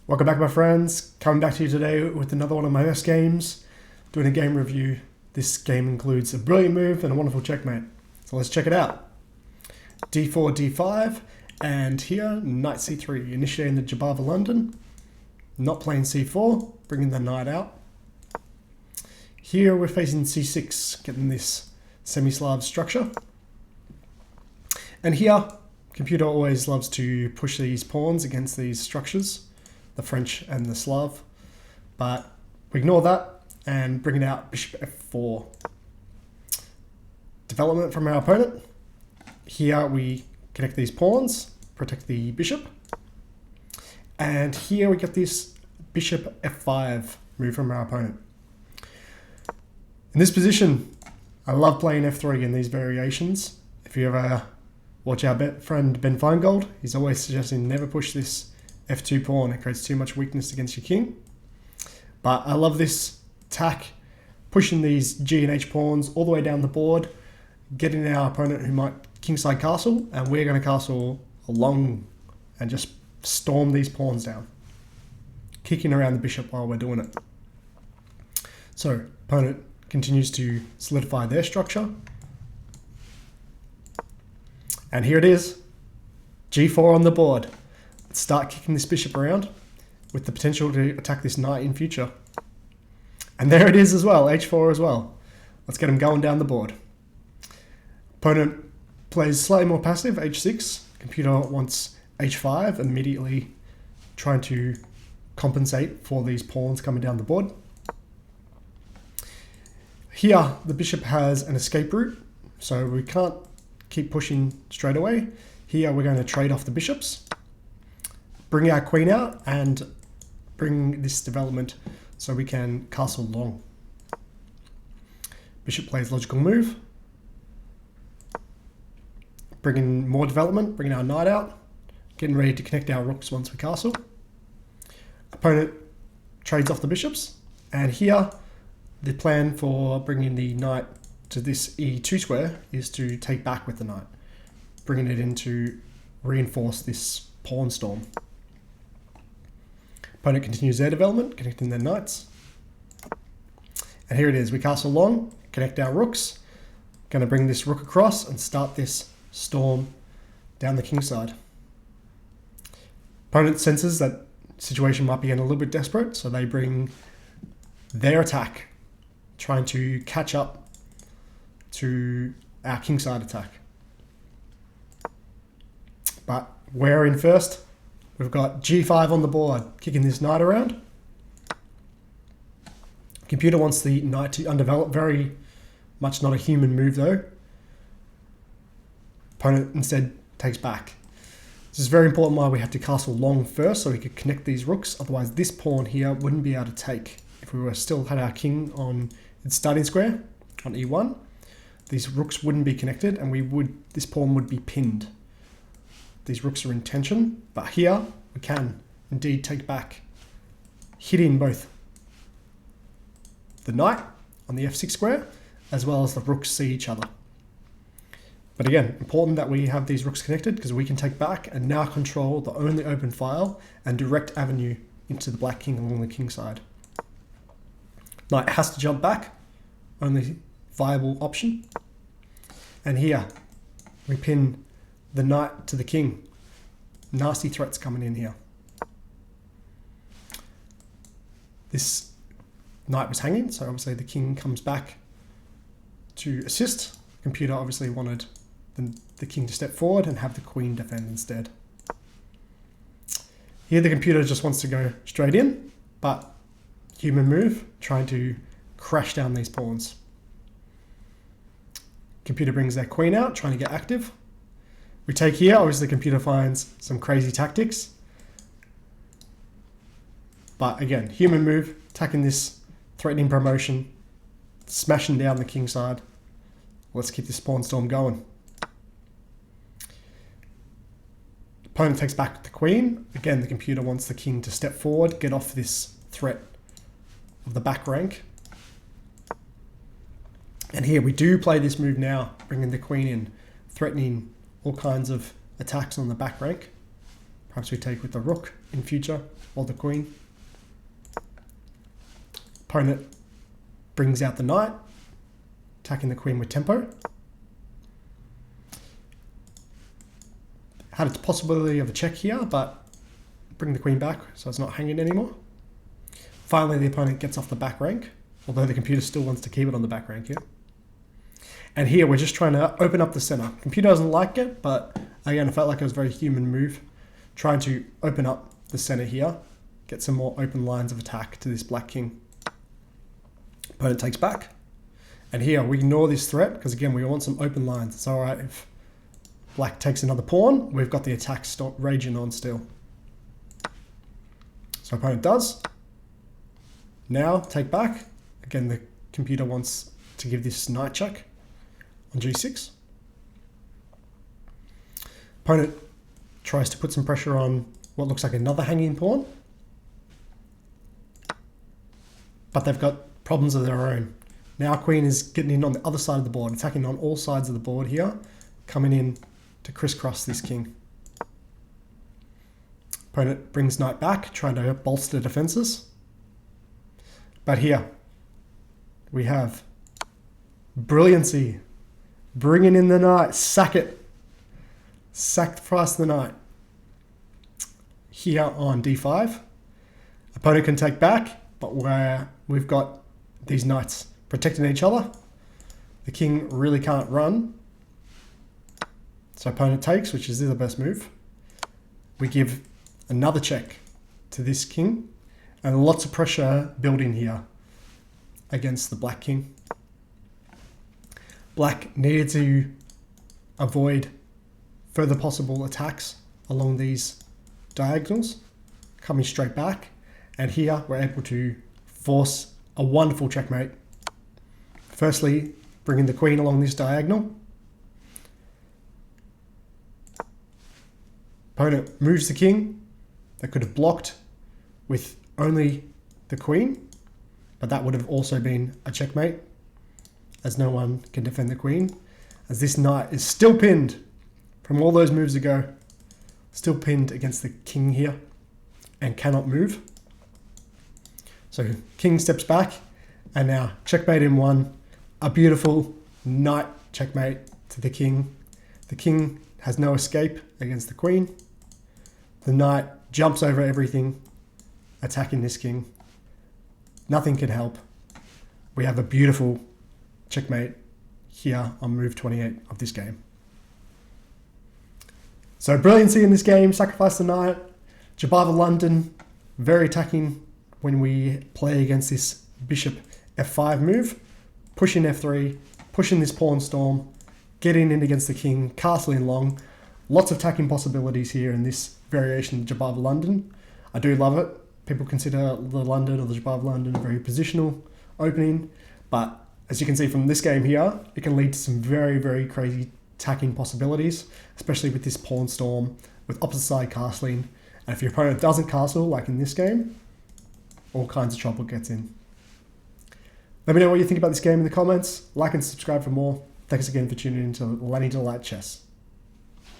Welcome back, my friends. Coming back to you today with another one of my best games, doing a game review. This game includes a brilliant move and a wonderful checkmate. So let's check it out. d4, d5, and here, knight c3, initiating the Jabava London. Not playing c4, bringing the knight out. Here we're facing c6, getting this semi-Slav structure. And here, computer always loves to push these pawns against these structures, the French and the Slav, but we ignore that and bring it out bishop f4. Development from our opponent. Here we connect these pawns, protect the bishop, and here we get this bishop f5 move from our opponent. In this position, I love playing f3 in these variations. If you ever watch our friend Ben Feingold, he's always suggesting never push this f2 pawn. It creates too much weakness against your king. But I love this attack, pushing these G and H pawns all the way down the board, getting our opponent who might kingside castle, and we're going to castle along and just storm these pawns down, kicking around the bishop while we're doing it. So opponent continues to solidify their structure. And here it is, g4 on the board. Let's start kicking this bishop around with the potential to attack this knight in future. And there it is as well, h4 as well. Let's get him going down the board. Opponent plays slightly more passive, h6. Computer wants h5, immediately trying to compensate for these pawns coming down the board. Here, the bishop has an escape route, so we can't keep pushing straight away. Here, we're going to trade off the bishops, bring our queen out, and bring this development so we can castle long. Bishop plays logical move, bringing more development, bringing our knight out, getting ready to connect our rooks once we castle. Opponent trades off the bishops, and here the plan for bringing the knight to this e2 square is to take back with the knight, bringing it in to reinforce this pawn storm. Opponent continues their development, connecting their knights. And here it is, we castle long, connect our rooks. Going to bring this rook across and start this storm down the kingside. Opponent senses that situation might be getting a little bit desperate, so they bring their attack, trying to catch up to our kingside attack. But we're in first. We've got g5 on the board, kicking this knight around. Computer wants the knight to undevelop, very much not a human move though. Opponent instead takes back. This is very important why we have to castle long first so we could connect these rooks, otherwise this pawn here wouldn't be able to take. If we were still had our king on its starting square, on e1, these rooks wouldn't be connected and this pawn would be pinned. These rooks are in tension, but here we can indeed take back, hitting both the knight on the f6 square as well as the rooks see each other. But again, important that we have these rooks connected because we can take back and now control the only open file and direct avenue into the black king along the king side. Knight has to jump back, only viable option. And here we pin the knight to the king. Nasty threats coming in here. This knight was hanging, so obviously the king comes back to assist. Computer obviously wanted the king to step forward and have the queen defend instead. Here the computer just wants to go straight in, but human move, trying to crash down these pawns. Computer brings their queen out, trying to get active. We take here, obviously the computer finds some crazy tactics. But again, human move, attacking this, threatening promotion, smashing down the king side. Let's keep this pawn storm going. Opponent takes back the queen. Again, the computer wants the king to step forward, get off this threat of the back rank. And here we do play this move now, bringing the queen in, threatening all kinds of attacks on the back rank. Perhaps we take with the rook in future. or the queen. Opponent brings out the knight, attacking the queen with tempo. Had a possibility of a check here, but bring the queen back so it's not hanging anymore. Finally, the opponent gets off the back rank, although the computer still wants to keep it on the back rank here. And here we're just trying to open up the center. Computer doesn't like it, but again, I felt like it was a very human move. Trying to open up the center here, get some more open lines of attack to this black king. Opponent takes back. And here we ignore this threat because again, we want some open lines. It's all right if black takes another pawn, we've got the attack raging on still. So opponent does. Now take back. Again, the computer wants to give this knight check on g6. Opponent tries to put some pressure on what looks like another hanging pawn. But they've got problems of their own. Now queen is getting in on the other side of the board, attacking on all sides of the board here, coming in to crisscross this king. Opponent brings knight back, trying to bolster defenses. But here we have brilliancy, bringing in the knight, sack it, sacrifice the knight. Here on d5, opponent can take back, but where we've got these knights protecting each other, the king really can't run. So opponent takes, which is the best move. We give another check to this king, and lots of pressure building here against the black king. Black needed to avoid further possible attacks along these diagonals, coming straight back. And here we're able to force a wonderful checkmate. Firstly, bringing the queen along this diagonal. Opponent moves the king. That could have blocked with only the queen, but that would have also been a checkmate, as no one can defend the queen, as this knight is still pinned from all those moves ago, still pinned against the king here and cannot move. So king steps back, and now checkmate in one, a beautiful knight checkmate to the king. The king has no escape against the queen. The knight jumps over everything, attacking this king. Nothing can help. We have a beautiful checkmate here on move 28 of this game. So brilliancy in this game, sacrifice the knight. Jabava London, very attacking when we play against this bishop f5 move, pushing f3, pushing this pawn storm, getting in against the king, castling long. Lots of attacking possibilities here in this variation of Jabava London. I do love it. People consider the London or the Jabava London a very positional opening, but as you can see from this game here, it can lead to some very, very crazy attacking possibilities, especially with this pawn storm, with opposite side castling. And if your opponent doesn't castle, like in this game, all kinds of trouble gets in. Let me know what you think about this game in the comments. Like and subscribe for more. Thanks again for tuning in to Lenny Delight Chess.